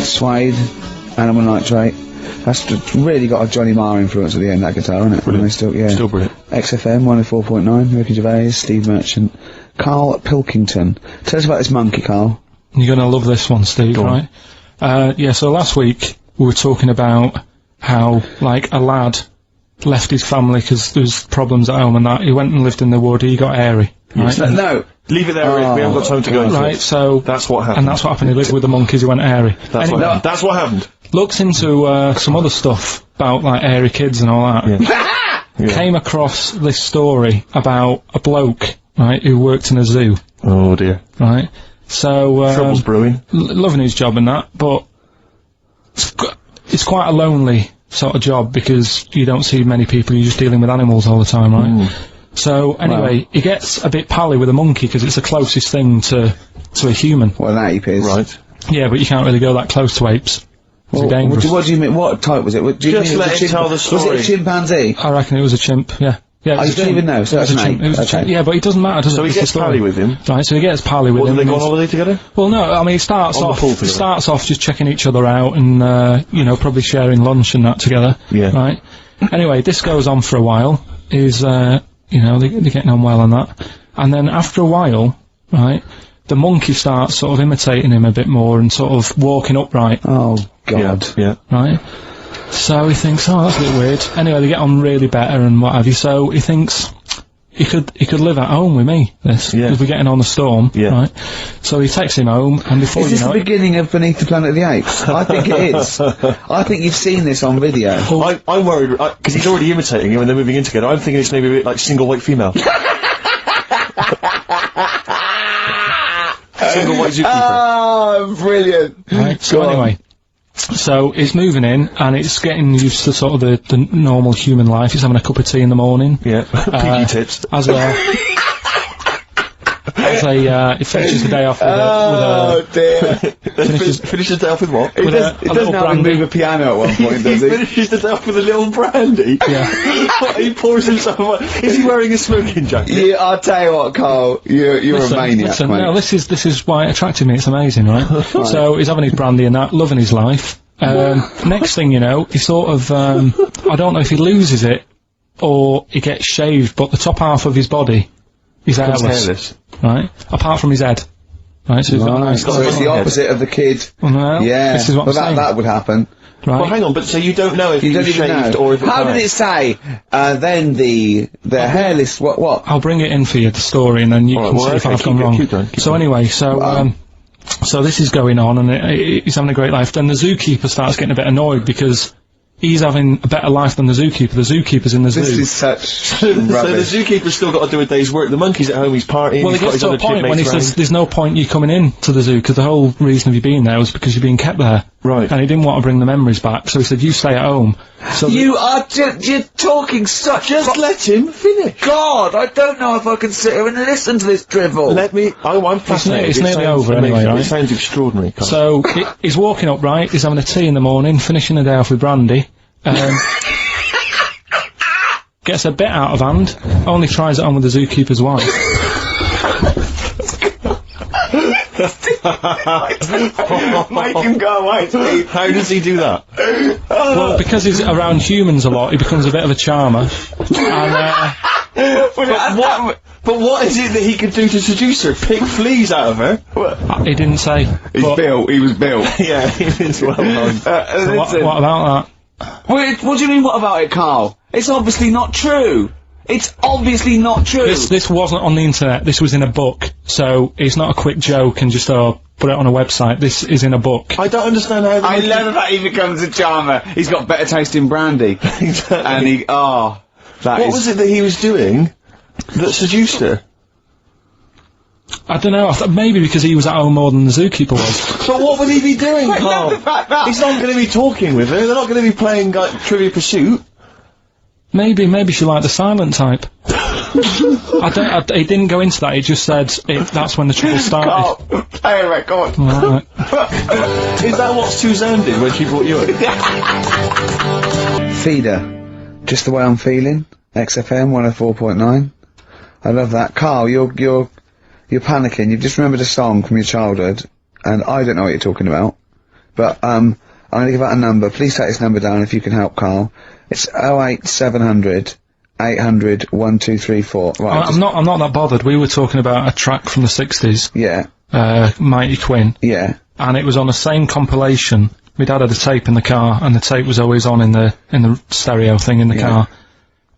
Suede, Animal Nitrate. That's really got a Johnny Marr influence at the end, that guitar, isn't it? Brilliant. Still brilliant. XFM 104.9, Ricky Gervais, Steve Merchant, Karl Pilkington. Tell us about this monkey, Karl. You're gonna love this one, Steve, right? Yeah, so last week we were talking about how, like, a lad left his family because there was problems at home and that. He went and lived in the wood, he got airy. Right? No! Leave it there, Rick. We haven't got time to go into Right, it. so... That's what happened. And that's what happened. He lived with the monkeys, he went airy. That's what happened. Looked into some other stuff about, like, airy kids and all that. Yeah. Came across this story about a bloke, right, who worked in a zoo. Oh, dear. Right? So... Trouble's brewing. Loving his job and that, but... It's quite a lonely sort of job because you don't see many people, you're just dealing with animals all the time, right? So, anyway, he gets a bit pally with a monkey because it's the closest thing to a human. What an ape is. Right. Yeah, but you can't really go that close to apes. Well, what do you mean? What type was it? Do you Just mean let him tell the story. Was it a chimpanzee? I reckon it was a chimp, yeah. Yeah, I don't even know, so that's an ape. It was a chimp. Yeah, but it doesn't matter, does it? So he It's the gets story. pally with him. Right, so he gets pally with What, him. do they go on and holiday together? well, no, I mean, he starts On the pool off together. just checking each other out and, you know, probably sharing lunch and that together. Yeah. Right? Anyway, this goes on for a while. You know, they're getting on well on that. And then after a while, right, the monkey starts sort of imitating him a bit more and sort of walking upright. Oh, God. Yeah. Right? So he thinks, oh, that's a bit weird. Anyway, they get on really better and what have you, so he thinks he could live at home with me, because we're getting on the storm, right? So he takes him home, and before Is this the beginning of Beneath the Planet of the Apes? I think it is. I think you've seen this on video. I'm worried, because he's already imitating him and they're moving in together. I'm thinking it's maybe a bit like Single White Female. Single White Zookeeper. Oh, brilliant. Right, so anyway, so it's moving in, and it's getting used to sort of the normal human life. He's having a cup of tea in the morning. Yeah, piggy tips. He finishes the day off with Oh, dear. Finishes the day off with what? It doesn't have him move a piano at one point, does He he? finishes the day off with a little brandy? Yeah. He pours himself... Is he wearing a smoking jacket? Yeah, I'll tell you what, Carl, you're a maniac, mate. No, this is why it attracted me. It's amazing, right? So he's having his brandy and that, loving his life. Next thing you know, he sort of, I don't know if he loses it or he gets shaved, but the top half of his body is hairless. Right? Apart from his head. Right, so he's got a nice So it's the opposite of the kid. Well, Yeah, this is what but I'm saying. that would happen. Right? Well, hang on, but so you don't know if You he don't was even shaved know. or if it's How did it say, then the hairless, what? I'll bring it in for you, the story, and then you can see if I've gone wrong. Keep going. So anyway, so this is going on, and he's having a great life. Then the zookeeper starts getting a bit annoyed because he's having a better life than the zookeeper. The zookeeper's in the zoo. This is such So the rubbish. zookeeper's still got to do a day's work. The monkey's at home, he's partying, Well, he's it got gets his to a other point when he chipmates says, there's no point you coming in to the zoo, because the whole reason of you being there was because you're being kept there. Right. And he didn't want to bring the memories back, so he said, you stay at home. So You are you're talking such... Just let him finish. God, I don't know if I can sit here and listen to this drivel. Let me... I'm fascinated. It's It nearly sounds over anyway, amazing. right? It sounds extraordinary. Carl. So he's walking upright, he's having a tea in the morning, finishing the day off with brandy. Gets a bit out of hand, only tries it on with the zookeeper's wife. Make him go away, Steve. How does he do that? Well, because he's around humans a lot, he becomes a bit of a charmer. And, But what is it that he could do to seduce her? Pick fleas out of her? he didn't say. He was built. Yeah, he is well known. What about that? What do you mean, what about it, Carl? It's obviously not true. It's obviously not true. This wasn't on the internet, this was in a book, so it's not a quick joke and just, put it on a website. This is in a book. I don't understand how... I love that he becomes a charmer. He's got better taste in brandy. Exactly. And What was it that he was doing that seduced her? I don't know, maybe because he was at home more than the zookeeper was. But what would he be doing, I Carl? love the fact that... He's not going to be talking with her. They're not going to be playing, like, Trivia Pursuit. Maybe she liked the silent type. He didn't go into that, he just said that's when the trouble started. Carl, play a record. Right. Is that what Suzanne did when she brought you in? Feeder. Just the way I'm feeling. XFM 104.9. I love that. Carl, you're panicking. You've just remembered a song from your childhood, and I don't know what you're talking about. But, I'm gonna give out a number. Please take this number down if you can help, Carl. It's 08700 800 1234. Right. I'm not that bothered. We were talking about a track from the 60s. Yeah. Mighty Quinn. Yeah. And it was on the same compilation. My dad had a tape in the car, and the tape was always on in the stereo thing in the car.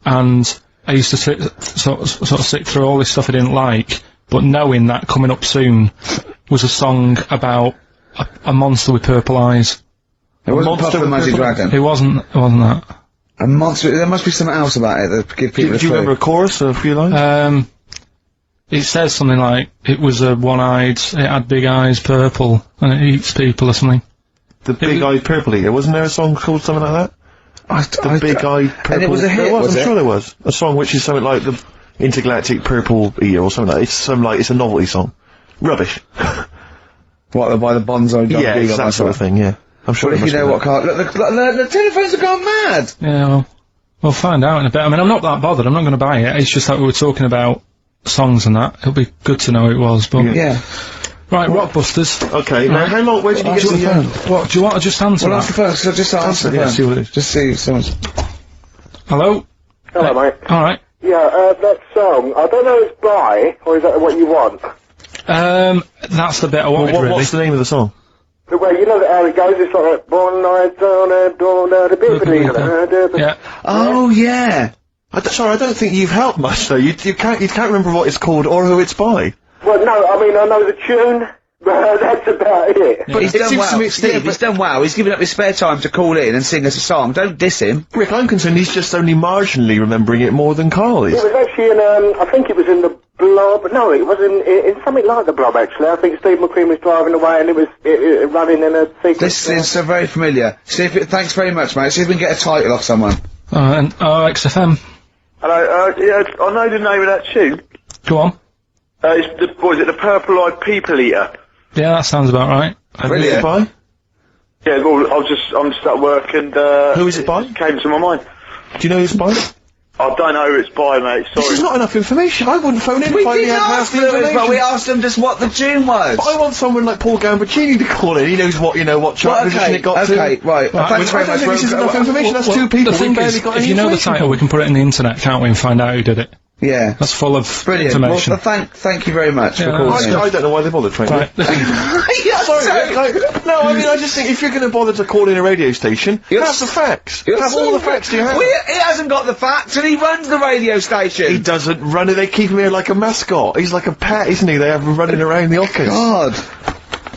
And I used to sort of sit through all this stuff I didn't like, but knowing that coming up soon was a song about a monster with purple eyes. It wasn't Puff the Magic Dragon. It wasn't that. A monster. There must be something else about it that give people. Do you remember a chorus or a few lines? It says something like, it was a one-eyed, it had big eyes, purple, and it eats people or something. The big-eyed purple eater. Wasn't there a song called something like that? The big-eyed purple... And it was a hit, I'm sure there was. A song which is something like the Intergalactic Purple Eater or something like that. It's a novelty song. Rubbish. What, by the Bonzo John Yeah, it's that sort of thing, yeah. I'm sure if you know what Carl... Look, the telephones have gone mad! Yeah, well, we'll find out in a bit. I mean, I'm not that bothered, I'm not going to buy it. It's just that we were talking about songs and that. It'll be good to know who it was, but... Yeah. Right, Rockbusters. Okay, now how long, where did you get to the phone? What, do you want to just answer Well, that? ask the phone, so just answer the Yeah, phone. see what it is. Just see if someone's... Hello? Hello, mate. Alright. Yeah, that song, I don't know if it's by, or is that what you want? That's the bit I wanted, really. What's the name of the song? Well, you know how it goes, it's like, one night on a dawn, Yeah. Oh, yeah! Sorry, I don't think you've helped much, though. You can't remember what it's called or who it's by. Well, no, I mean, I know the tune, but that's about it. But he's It done seems well. to me- Steve, yeah, he's done well. He's given up his spare time to call in and sing us a song. Don't diss him. Rick, I'm concerned he's just only marginally remembering it more than Carl is. It was actually in, I think it was in the Blob, no, it was in something like the Blob, actually. I think Steve McQueen was driving away and it was running in a sequence. This is so very familiar. Thanks very much, mate. See if we can get a title off someone. And XFM. Hello, yeah, I know the name of that tune. Go on. It's the Purple-Eyed People Eater? Yeah, that sounds about right. And who's it by? Yeah, well, I'm just at work and, Who is it by? It came to my mind. Do you know who it's by? I don't know who it's by, mate, This sorry. is not enough information. I wouldn't phone in We if I only didn't had half ask the Lewis, information. but we asked him just what the tune was. But I want someone like Paul Gambaccini to call in. He knows what chart position it got to. Okay, right. Thanks very I don't much. think this is enough information. That's two people. The thing We barely is, got if any you know the information. title, we can put it in the internet, can't we, and find out who did it. Yeah. That's full of Brilliant. information. Well, thank you very much for Yeah, calling in. I don't know why they bothered, frankly. Right. Sorry, no, I mean, I just think if you're going to bother to call in a radio station, have the facts. Have all the facts you have. He hasn't got the facts, and he runs the radio station. He doesn't run it. They keep him here like a mascot. He's like a pet, isn't he? They have him running around the office. God.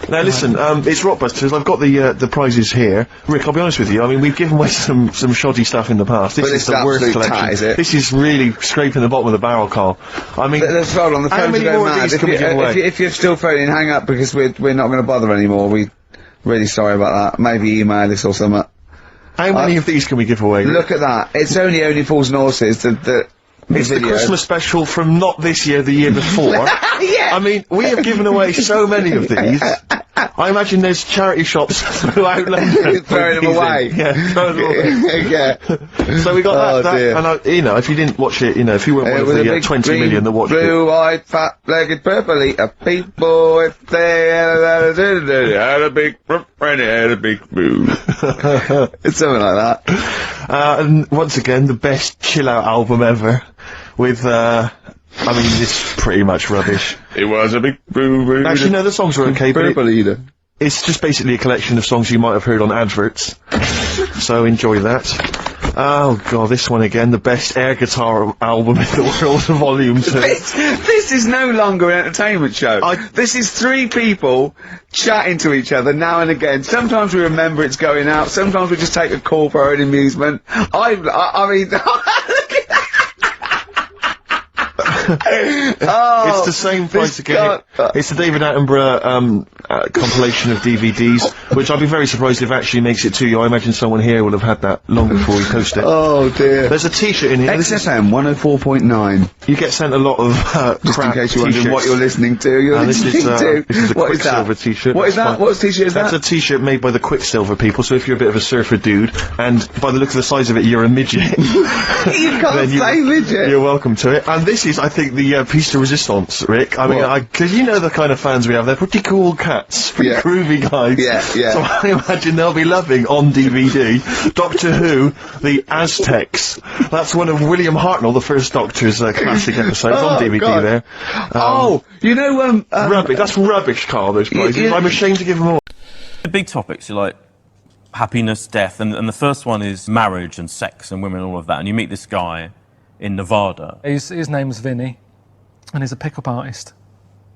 Now listen, it's Rockbusters. I've got the prizes here. Rick, I'll be honest with you. I mean, we've given away some shoddy stuff in the past. This But is it's the worst absolute collection. tat, is it? This is really scraping the bottom of the barrel, Carl. I mean, Let's hold on. The how phones many are going more of mad. these can we give away? If you're still phoning, hang up because we're not going to bother anymore. We really sorry about that. Maybe email us or something. How many of these can we give away? Rick? Look at that. It's only Fools and Horses. It's the video. Christmas special from not this year, the year before. Yeah. I mean, we have given away so many of these. I imagine there's charity shops throughout London. Throwing them away. Yeah, throwing them away. Yeah. So we got that, dear. and if you didn't watch it, if you weren't one of With a the big 20 green, million that watched it. blue-eyed, fat-legged, purple-eater people, if they had a big and had a big boo. It's something like that. And once again, the best chill-out album ever, with, I mean, it's pretty much rubbish. It was a big boo. Actually, no, the songs were okay, but Purple-eater. it's just basically a collection of songs you might have heard on adverts. So enjoy that. Oh god, this one again, the best air guitar album in the world, volume 2. This is no longer an entertainment show. This is three people chatting to each other now and again. Sometimes we remember it's going out, sometimes we just take a call for our own amusement. I mean... It's the same price again. It's the David Attenborough compilation of DVDs, which I'd be very surprised if it actually makes it to you. I imagine someone here would have had that long before we posted it. Oh dear. There's a T-shirt in here. XFM 104.9. You get sent a lot of Just in crap case you're wondering T-shirts. what you're listening to. You're And this listening is to. a What is that? Quicksilver T-shirt. What is That's that? fine. What T-shirt is That's that? a T-shirt made by the Quicksilver people, so if you're a bit of a surfer dude, and by the look of the size of it, you're a midget. You can't say midget. You're welcome to it. And this is, I think, think the piece de resistance, Rick. I mean, because you know the kind of fans we have. They're pretty cool cats, pretty groovy guys. Yeah. So I imagine they'll be loving on DVD Doctor Who, the Aztecs. That's one of William Hartnell, the first Doctor's classic episodes on DVD. God. There. You know, Rubbish. That's rubbish, Carl. Those prizes. I'm ashamed to give them all. The big topics are like happiness, death, and the first one is marriage and sex and women and all of that. And you meet this guy in Nevada. His name's Vinny, and he's a pickup artist.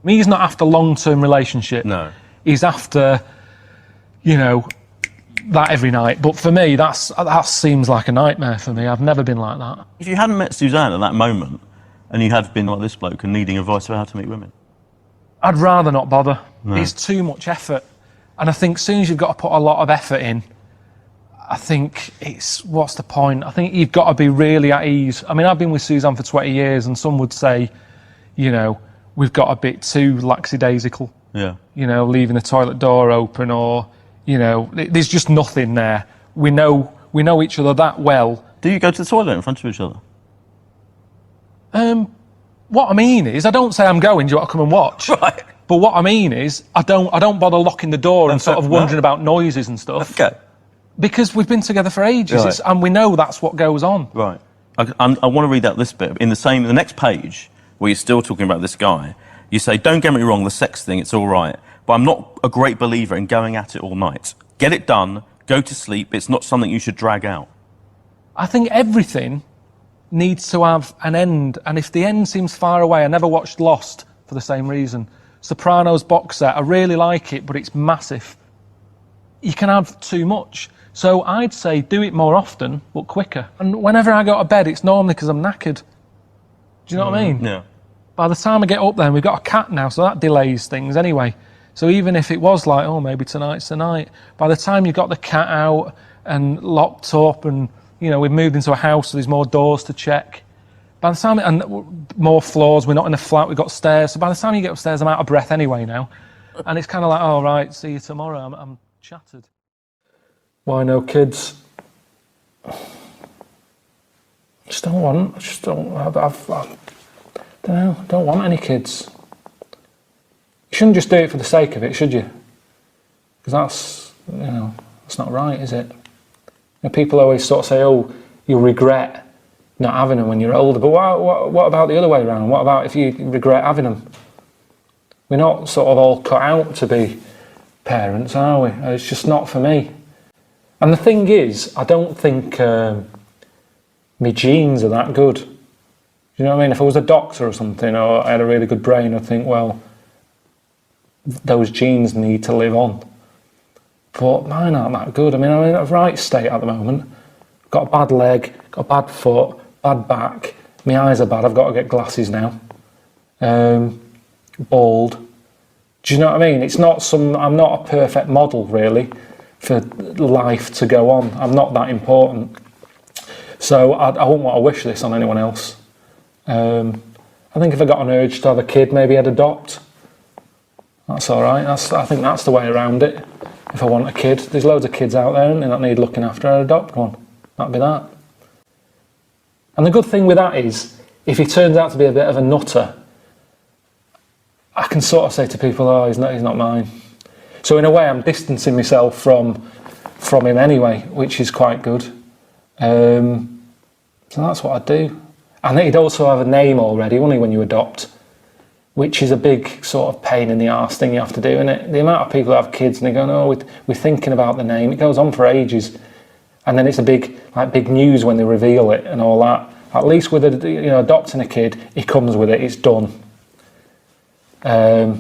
I mean, he's not after long-term relationship. No. He's after, you know, that every night. But for me, that seems like a nightmare for me. I've never been like that. If you hadn't met Suzanne at that moment, and you had been like this bloke and needing advice about how to meet women, I'd rather not bother. No. It's too much effort. And I think as soon as you've got to put a lot of effort in, I think what's the point? I think you've got to be really at ease. I mean, I've been with Suzanne for 20 years, and some would say, you know, we've got a bit too lackadaisical. Yeah. You know, leaving the toilet door open, or, you know, there's just nothing there. We know each other that well. Do you go to the toilet in front of each other? What I mean is, I don't say I'm going, do you want to come and watch? Right. But what I mean is, I don't bother locking the door and sort of wondering about noises and stuff. Okay. Because we've been together for ages, Right. and we know that's what goes on. Right. I want to read out this bit. In the next page, where you're still talking about this guy, you say, don't get me wrong, the sex thing, it's all right, but I'm not a great believer in going at it all night. Get it done, go to sleep, it's not something you should drag out. I think everything needs to have an end, and if the end seems far away, I never watched Lost for the same reason. Sopranos box set, I really like it, but it's massive. You can have too much. So I'd say do it more often, but quicker. And whenever I go to bed, it's normally because I'm knackered. Do you know what I mean? Yeah. By the time I get up there, and we've got a cat now, so that delays things anyway. So even if it was like, oh, maybe tonight's the night, by the time you've got the cat out and locked up and, you know, we've moved into a house, so there's more doors to check. By the time, and more floors, we're not in a flat, we've got stairs. So by the time you get upstairs, I'm out of breath anyway now. And it's kind of like, oh, right, see you tomorrow, I'm shattered. Why no kids? I just don't want, I don't want any kids. You shouldn't just do it for the sake of it, should you? Because that's, you know, that's not right, is it? You know, people always sort of say, oh, you'll regret not having them when you're older, but what about the other way around? What about if you regret having them? We're not sort of all cut out to be parents, are we? It's just not for me. And the thing is, I don't think my genes are that good. Do you know what I mean? If I was a doctor or something, or I had a really good brain, I'd think, well, those genes need to live on. But mine aren't that good. I mean, I'm in a right state at the moment. Got a bad leg, got a bad foot, bad back. My eyes are bad, I've got to get glasses now. Bald. Do you know what I mean? It's not I'm not a perfect model, really, for life to go on. I'm not that important. So I wouldn't want to wish this on anyone else. I think if I got an urge to have a kid, maybe I'd adopt. That's all right. I think that's the way around it. If I want a kid, there's loads of kids out there and that need looking after, I'd adopt one. That'd be that. And the good thing with that is, if he turns out to be a bit of a nutter, I can sort of say to people, oh, he's not mine. So in a way, I'm distancing myself from him anyway, which is quite good. So that's what I'd do. And he'd also have a name already, wouldn't he, when you adopt? Which is a big sort of pain in the arse thing you have to do, isn't it? The amount of people that have kids and they go, no, we're thinking about the name. It goes on for ages. And then it's a big news when they reveal it and all that. At least with adopting a kid, he comes with it, it's done. Because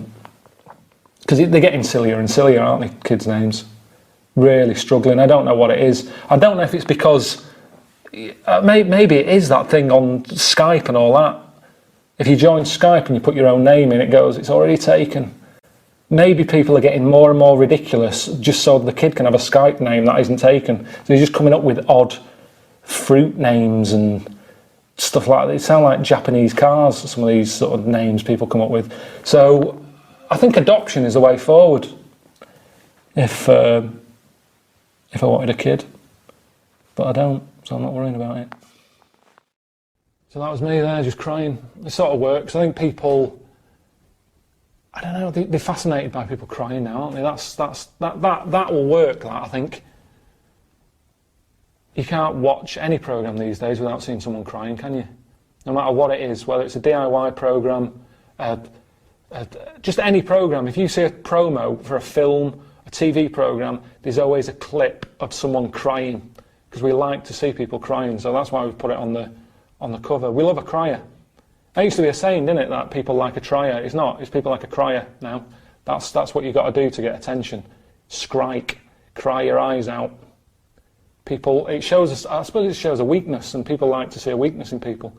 they're getting sillier and sillier, aren't they, kids' names? Really struggling. I don't know what it is. I don't know if it's because maybe it is that thing on Skype and all that. If you join Skype and you put your own name in, it goes, it's already taken. Maybe people are getting more and more ridiculous just so the kid can have a Skype name that isn't taken. So they're just coming up with odd fruit names and stuff like that. They sound like Japanese cars, some of these sort of names people come up with. So I think adoption is the way forward if I wanted a kid. But I don't, so I'm not worrying about it. So that was me there, just crying. It sort of works. I think people, I don't know, they're fascinated by people crying now, aren't they? That will work, that, I think. You can't watch any programme these days without seeing someone crying, can you? No matter what it is, whether it's a DIY programme, just any programme. If you see a promo for a film, a TV programme, there's always a clip of someone crying, because we like to see people crying, so that's why we've put it on the cover. We love a crier. That used to be a saying, didn't it, that people like a trier. It's not, it's people like a crier now. That's what you've got to do to get attention. Strike, cry your eyes out. People, it shows us, I suppose it shows a weakness, and people like to see a weakness in people.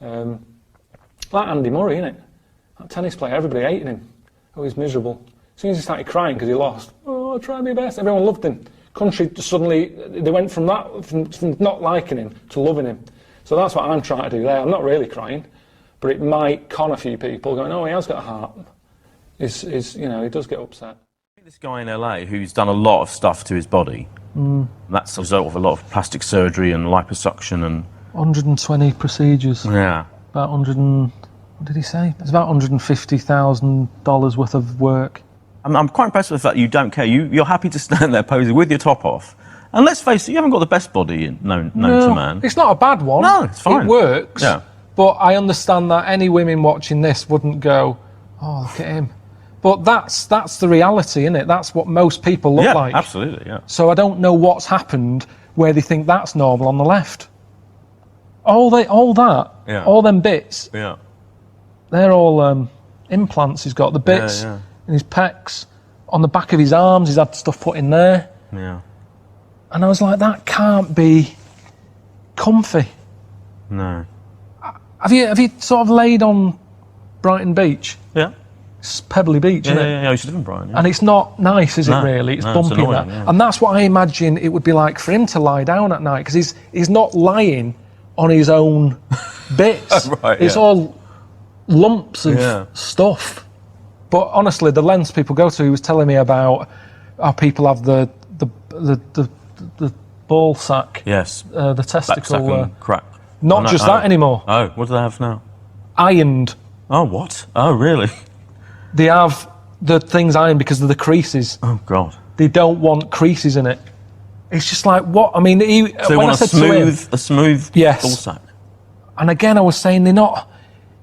Like Andy Murray, innit? That tennis player, everybody hated him. Oh, he's miserable. As soon as he started crying because he lost, oh, I'll try my best, everyone loved him. Country suddenly, they went from not liking him to loving him. So that's what I'm trying to do there. I'm not really crying, but it might con a few people going, oh, he has got a heart. You know, he does get upset. This guy in LA who's done a lot of stuff to his body. That's a result of a lot of plastic surgery and liposuction and 120 procedures. Yeah. About what did he say? It's about $150,000 worth of work. I'm quite impressed with the fact that you don't care. You're happy to stand there posing with your top off. And let's face it, you haven't got the best body known to man. It's not a bad one. No, it's fine. It works. Yeah. But I understand that any women watching this wouldn't go, oh, look at him. But that's the reality, isn't it? That's what most people look like. Yeah, absolutely, yeah. So I don't know what's happened where they think that's normal on the left. All them bits, Yeah. they're all implants he's got. The bits in his pecs, on the back of his arms, he's had stuff put in there. Yeah. And I was like, that can't be comfy. No. Have you sort of laid on Brighton Beach? Yeah. It's Pebbly Beach, isn't it? Yeah, I used to live in Brighton. Yeah. And it's not nice, is it, really? It's bumpy annoying, and that. Yeah. And that's what I imagine it would be like for him to lie down at night, because he's not lying on his own bits. Right, it's all lumps of stuff. But honestly, the lengths people go to, he was telling me about how people have the ball sack. Yes. The testicle. Crack. Not just that anymore. Oh, what do they have now? Ironed. Oh, what? Oh, really? They have the things ironed because of the creases. Oh, God. They don't want creases in it. It's just like, what? I mean, So they when want I said a smooth yes. ball sack. And again, I was saying they're not,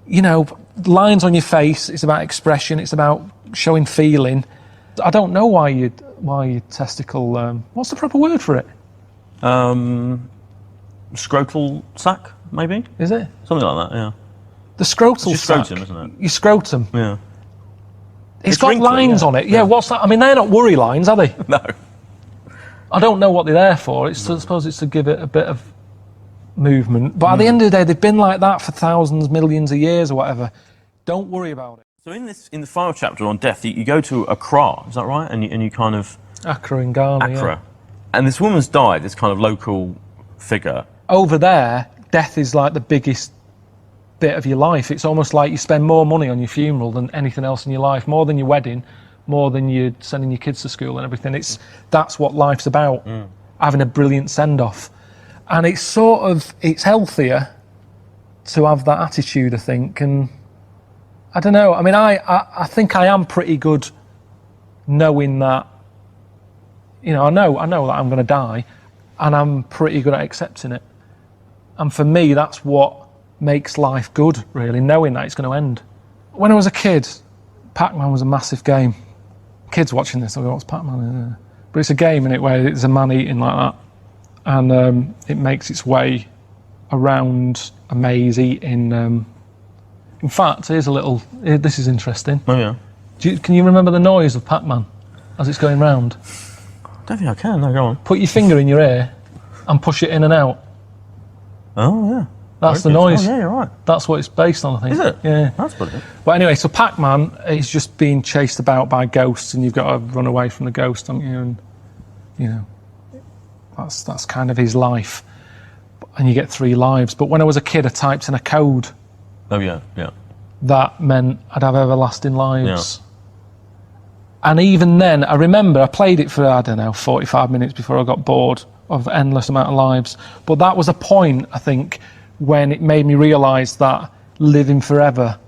you know, lines on your face. It's about expression. It's about showing feeling. I don't know why your testicle. What's the proper word for it? Scrotal sack, maybe? Is it Something like that, yeah. the scrotal It's your sack? scrotum, isn't it? Your scrotum. Yeah. It's got wrinkly, lines yeah. on it. Yeah, what's that? I mean, they're not worry lines, are they? No. I don't know what they're there for. I suppose it's to give it a bit of movement. But at the end of the day, they've been like that for thousands, millions of years or whatever. Don't worry about it. So in the final chapter on death, you go to Accra, is that right? And you kind of... Accra in Ghana, Accra. yeah. And this woman's died, this kind of local figure. Over there, death is like the biggest bit of your life. It's almost like you spend more money on your funeral than anything else in your life, more than your wedding, more than you sending your kids to school and everything. That's what life's about, having a brilliant send-off. And it's healthier to have that attitude, I think. And I don't know, I mean, I think I am pretty good knowing that, you know, I know that I'm going to die, and I'm pretty good at accepting it. And for me, that's what makes life good, really, knowing that it's going to end. When I was a kid, Pac-Man was a massive game. Kids watching this, they'll go, what's Pac-Man? But it's a game, in it, where it's a man eating like that. And it makes its way around a maze eating. In fact, here's a little, this is interesting. Oh, yeah. Can you remember the noise of Pac-Man as it's going round? I don't think I can, no, go on. Put your finger in your ear and push it in and out. Oh, yeah. That's the noise. Oh, yeah, you're right. That's what it's based on, I think. Is it? Yeah. That's brilliant. But anyway, so Pac-Man is just being chased about by ghosts, and you've got to run away from the ghost, haven't you? And, you know, that's kind of his life. And you get 3 lives. But when I was a kid, I typed in a code. Oh, yeah, yeah. That meant I'd have everlasting lives. Yeah. And even then, I remember I played it for, 45 minutes before I got bored of endless amount of lives. But that was a point, I think, when it made me realise that living forever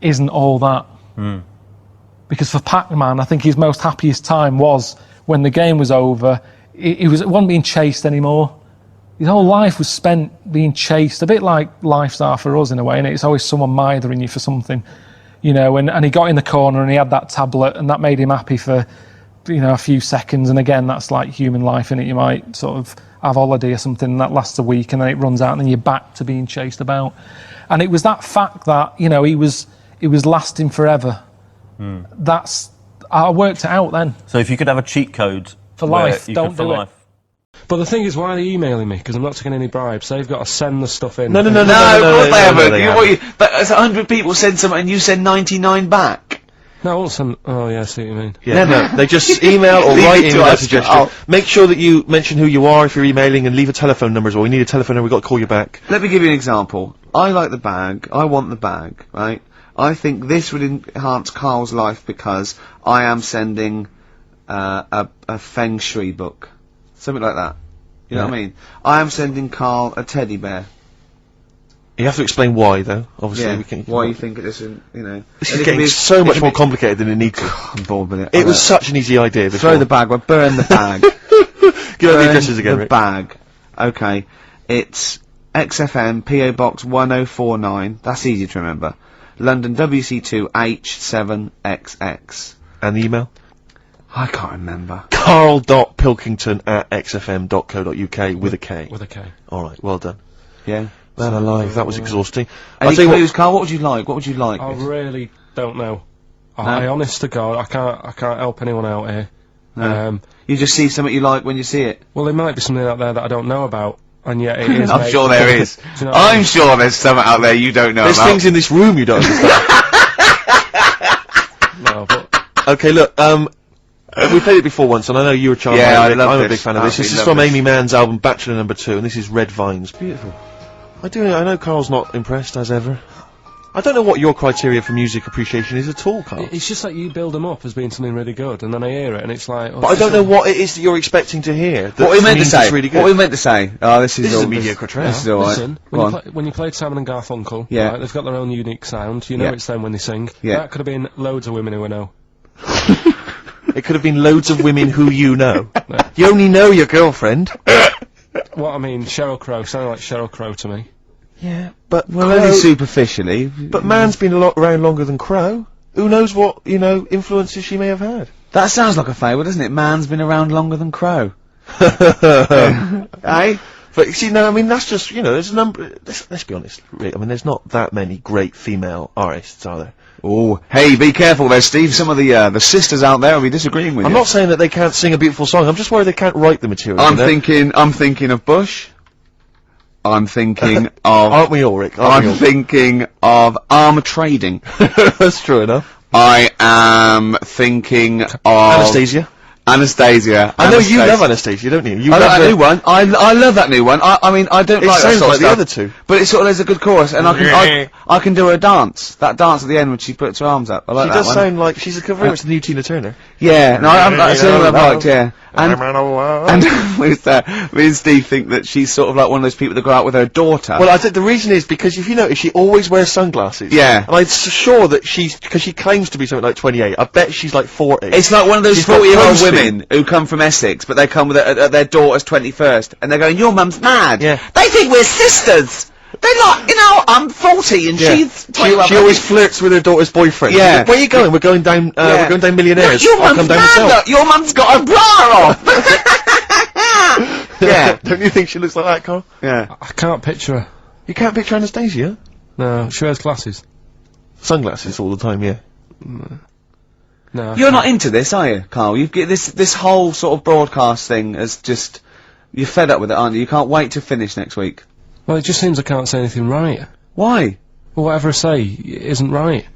isn't all that. Because for Pac-Man, I think his most happiest time was when the game was over. He wasn't being chased anymore. His whole life was spent being chased, a bit like lives are for us in a way, and it's always someone mithering you for something, you know, and he got in the corner and he had that tablet and that made him happy for, you know, a few seconds. And again, that's like human life, innit? You might sort of have a holiday or something and that lasts a week and then it runs out and then you're back to being chased about. And it was that fact that, you know, it was lasting forever. I worked it out then. So if you could have a cheat code for where life, you don't could, for do life. it. But the thing is, why are they emailing me? Because I'm not taking any bribes. They've got to send the stuff in. No, of course they haven't. But as 100 people send something and you send 99 back. No, I won't send. Oh, yeah, I see what you mean. Yeah, no, they just email or write in without suggestion. Oh. Make sure that you mention who you are if you're emailing and leave a telephone number as well. We need a telephone number, we've got to call you back. Let me give you an example. I like the bag. I want the bag, right? I think this would enhance Carl's life because I am sending a Feng Shui book. Something like that. You know what I mean? I am sending Carl a teddy bear. You have to explain why, though. Obviously, Yeah, we can. why you think it isn't, you know. This is getting so much more complicated than it needs to. I'm bored with it. It was such an easy idea before. Throw the bag, well, burn the bag. Give out the addresses again, the Rick. bag. Okay. It's XFM, PO Box 1049. That's easy to remember. London WC2 H7XX. And the email? I can't remember. carl.pilkington@xfm.co.uk with a K. With a K. Alright, well done. Yeah. Man alive, that was exhausting. Any I'll tell you clues, Carl? What would you like? What would you like? I really don't know. I honest to God, I can't help anyone out here. No. You just see something you like when you see it. Well, there might be something out there that I don't know about, and yet it is. I'm sure there is. Do you know what I I'm mean? sure there's something out there you don't know There's about. things in this room you don't understand. No, but Okay, look, we played it before once, and I know you were charmed. Yeah, by I it. love I'm a this. big fan of this. This is Absolutely from love Amy Mann's album Bachelor No. 2, and this is Red Vines. Beautiful. I know Carl's not impressed, as ever. I don't know what your criteria for music appreciation is at all, Carl. it's just like you build them up as being something really good, and then I hear it, and it's like. Oh, But I don't know what it is that you're expecting to hear. What we meant to means say? it's really good. What we meant to say? Oh, this is This is all a mediocre track. This is all right. Listen, Go on. when you played Simon and Garfunkel, Yeah. right, they've got their own unique sound. You know Yeah. it's them when they sing. Yeah. That could have been loads of women who I know. It could have been loads of women who you know. You only know your girlfriend. What I mean, Sheryl Crow sounded like Sheryl Crow to me. Yeah, but Well, only superficially. But Man's been around longer than Crow. Who knows what, influences she may have had. That sounds like a fable, doesn't it? Man's been around longer than Crow. Eh? But see, no, I mean that's just there's a number. Let's be honest, Rick. I mean, there's not that many great female artists, are there? Oh, hey, be careful there, Steve. Some of the sisters out there will be disagreeing with I'm you. not saying that they can't sing a beautiful song. I'm just worried they can't write the material. I'm thinking of Bush. I'm thinking of. Aren't we all, Rick? I'm thinking of armour trading. That's true enough. I am thinking of Anastasia. Anastasia. I know you love Anastasia, don't you? You I love love that her- new one. I love that new one. I mean, I don't It like that sounds sort like of the stuff, other two. but it's sort of there's a good chorus, and I can do her dance. That dance at the end when she puts her arms up. I like She that does one. sound like she's very much the new Tina Turner. Yeah, no, that's the one I've liked. Yeah, and me and Steve think that she's sort of like one of those people that go out with her daughter. Well, I think the reason is because if you notice, she always wears sunglasses. Yeah. And I'm sure that because she claims to be something like 28. I bet she's like 40. It's like one of those She's got 40-year-old posting. women who come from Essex, but they come with their daughter's 21st, and they're going, "Your mum's mad." Yeah. They think we're sisters. They're like, I'm 40 and she's 21. She always flirts with her daughter's boyfriend. Yeah. Where are you going? We're going down. We're going down Millionaires. Your I'll mum's come down mad. myself. Look, your mum's got a bra off. Yeah. Don't you think she looks like that, Carl? Yeah. I can't picture her. You can't picture Anastasia. No, she wears glasses. Sunglasses all the time, yeah. No. You're not into this, are you, Carl? You get this whole sort of broadcast thing as just you're fed up with it, aren't you? You can't wait to finish next week. Well, it just seems I can't say anything right. Why? Well, whatever I say isn't right.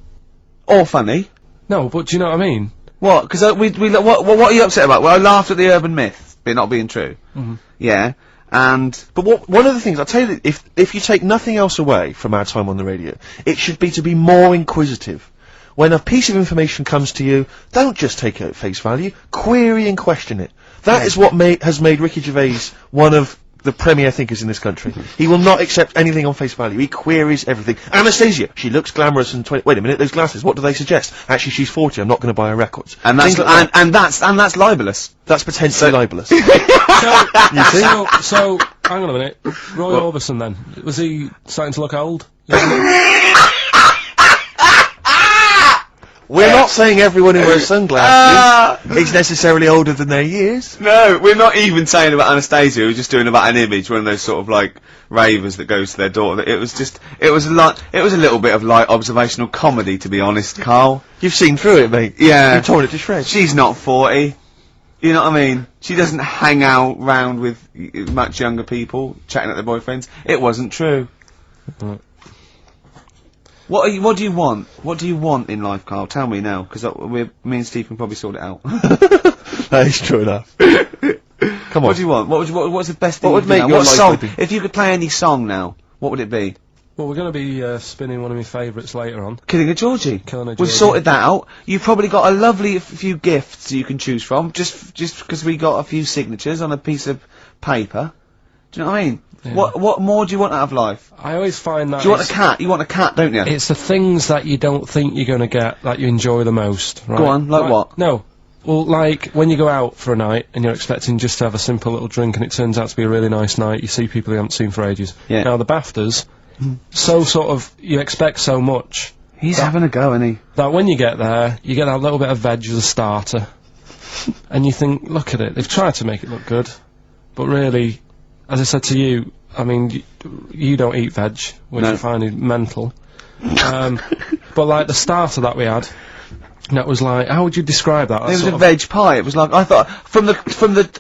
Or funny. No, but do you know what I mean? What? Because what are you upset about? Well, I laughed at the urban myth, it not being true. Mm-hmm. Yeah, and But one of the things, I'll tell you, that if you take nothing else away from our time on the radio, it should be to be more inquisitive. When a piece of information comes to you, don't just take it at face value, query and question it. That is what has made Ricky Gervais one of the premier thinkers in this country. He will not accept anything on face value. He queries everything. Anastasia, she looks glamorous and wait a minute, those glasses, what do they suggest? Actually, she's 40, I'm not going to buy her records. And that's, and that's libelous. That's potentially libelous. So, hang on a minute. Roy Orbison then, was he starting to look old? We're not saying everyone who wears sunglasses is necessarily older than their years. No, we're not even saying about Anastasia, we're just doing about an image, one of those sort of like ravers that goes to their daughter. It was a little bit of light observational comedy, to be honest, Carl. You've seen through it, mate. Yeah. You've torn it to shreds. She's not 40. You know what I mean? She doesn't hang out round with much younger people, chatting at their boyfriends. It wasn't true. What do you want? What do you want in life, Carl? Tell me now, because me and Steve can probably sort it out. That is true enough. Come on. What do you want? What's the best thing? What would make your what life song? happy? If you could play any song now, what would it be? Well, we're going to be spinning one of my favourites later on. Killing a Georgie. Killing a We've Georgie. sorted that out. You've probably got a lovely few gifts you can choose from, just because we got a few signatures on a piece of paper. Do you know what I mean? Yeah. What more do you want out of life? I always find that. Do you want a cat? You want a cat, don't you? It's the things that you don't think you're going to get that you enjoy the most, right? Go on, like what? No. Well, like, when you go out for a night and you're expecting just to have a simple little drink and it turns out to be a really nice night, you see people you haven't seen for ages. Yeah. Now, the BAFTAs, so sort of, you expect so much. He's having a go, isn't he? That when you get there, you get that little bit of veg as a starter. And you think, look at it, they've tried to make it look good. But really, as I said to you, I mean, you don't eat veg, which No. I find is mental. But like the starter that we had, that was like, how would you describe that? It was a veg pie. It was like, I thought,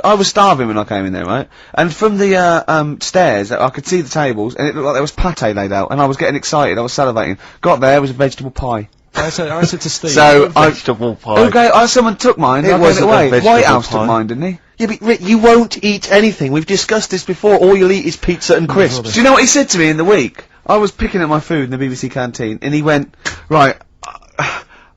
I was starving when I came in there, right? And from the, stairs, I could see the tables, and it looked like there was pate laid out, and I was getting excited, I was salivating. Got there, it was a vegetable pie. I said to Steve. So, Vegetable pie. okay, someone took mine, It I gave it wasn't a away. vegetable White House pie. took mine, didn't he? Yeah, but Rick, you won't eat anything. We've discussed this before. All you'll eat is pizza and crisps. Do you know what he said to me in the week? I was picking up my food in the BBC canteen, and he went, right,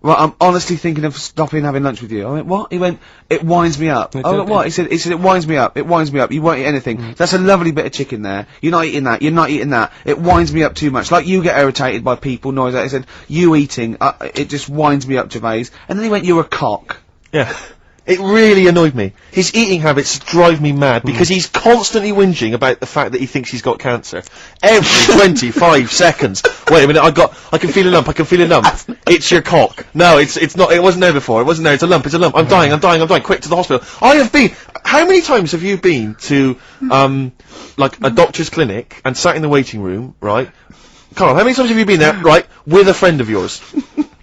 I'm honestly thinking of stopping having lunch with you. I went, what? He went, it winds me up. I went, what? He said, it winds me up. It winds me up. You won't eat anything. That's a lovely bit of chicken there. You're not eating that. You're not eating that. It winds me up too much. Like you get irritated by people, noise. He said, you eating, it just winds me up, Gervais. And then he went, you're a cock. Yeah. It really annoyed me. His eating habits drive me mad because he's constantly whinging about the fact that he thinks he's got cancer. Every 25 seconds. Wait a minute, I can feel a lump, I can feel a lump. It's your cock. No, it's not, it wasn't there before, it wasn't there, it's a lump, I'm dying, quick to the hospital. I have been, how many times have you been to, like a doctor's clinic and sat in the waiting room, right? Carl, how many times have you been there, right, with a friend of yours?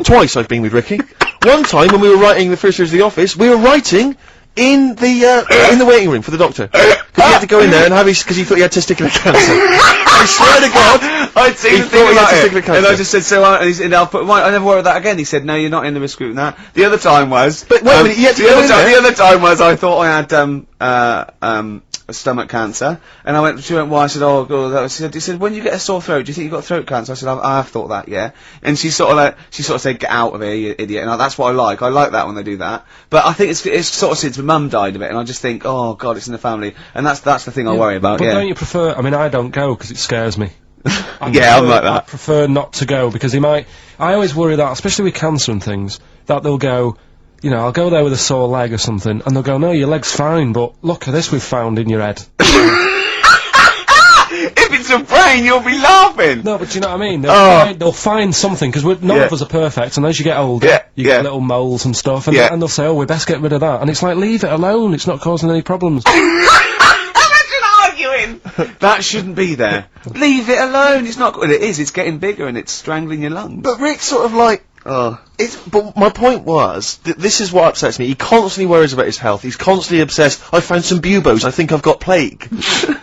Twice I've been with Ricky. One time when we were writing the first years of the office, we were writing in the waiting room for the doctor. Because he had to go in there and have because he thought he had testicular cancer. I swear to God, I'd seen he the thing thought he had about testicular it, cancer. and I just said, so, and he said, I never worry about that again. He said, no, you're not in the risk group now. The other time was, But wait a minute, you had to go in there. The other time was, I thought I had, stomach cancer, and she went, why? I said, oh, God, he said, when you get a sore throat, do you think you've got throat cancer? I said, I have thought that, yeah. And she sort of said, get out of here, you idiot, and that's what I like that when they do that. But I think it's sort of since my mum died of it, and I just think, oh, God, it's in the family, and that's the thing I worry about, But yeah. don't you prefer, I mean, I don't go because it scares me. Yeah, I'm like that. I prefer not to go because I always worry that, especially with cancer and things, that they'll go, you know, I'll go there with a sore leg or something, and they'll go, no, your leg's fine, but look at this we've found in your head. If it's a brain, you'll be laughing! No, but do you know what I mean? Oh. They'll find something, because none of us are perfect, and as you get older, you get little moles and stuff, and, and they'll say, oh, we best get rid of that, and it's like, leave it alone, it's not causing any problems. Imagine arguing! That shouldn't be there. Leave it alone, it's not good. It is, it's getting bigger and it's strangling your lungs. But Rick's sort of like, but my point was, this is what upsets me. He constantly worries about his health. He's constantly obsessed. I found some buboes. I think I've got plague.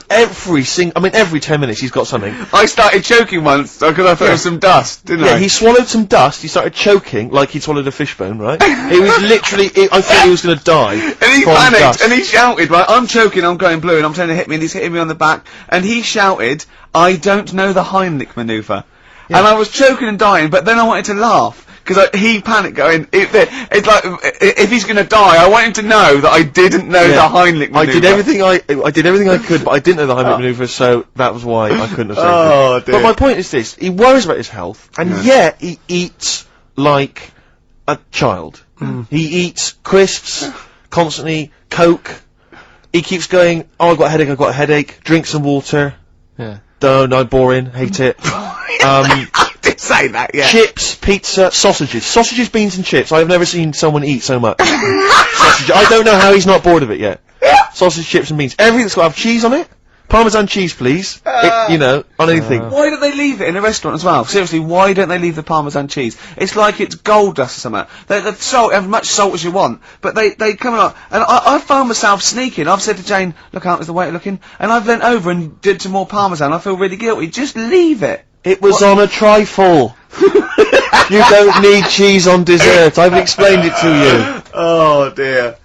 every 10 minutes he's got something. I started choking once because I thought it was some dust, didn't I? Yeah, he swallowed some dust. He started choking like he'd swallowed a fishbone, right? It was literally, I thought he was going to die. And he from panicked, dust. and he shouted, right, I'm choking, I'm going blue, and I'm trying to hit me, and he's hitting me on the back, and he shouted, I don't know the Heimlich manoeuvre. And I was choking and dying, but then I wanted to laugh, because he panicked going, it's like, if he's gonna die, I want him to know that I didn't know the Heimlich manoeuvre. I did everything I could, but I didn't know the Heimlich manoeuvre, so that was why I couldn't have saved Oh, him. dear. But my point is this, he worries about his health, and yet he eats like a child. He eats crisps, constantly, Coke. He keeps going, oh, I've got a headache, drink some water. Yeah. No, boring, hate it. I did say that, yeah. Chips, pizza, sausages, beans and chips. I've never seen someone eat so much. Sausage. I don't know how he's not bored of it yet. Sausage, chips and beans. Everything that's got to have cheese on it. Parmesan cheese, please. On anything. Why don't they leave it in a restaurant as well? Seriously, why don't they leave the Parmesan cheese? It's like it's gold dust or something. The salt, as much salt as you want, but they come along, and I found myself sneaking. I've said to Jane, look out, is the waiter looking? And I've leant over and did some more Parmesan. I feel really guilty. Just leave it. It was on a trifle. You don't need cheese on dessert. I've explained it to you. Oh dear.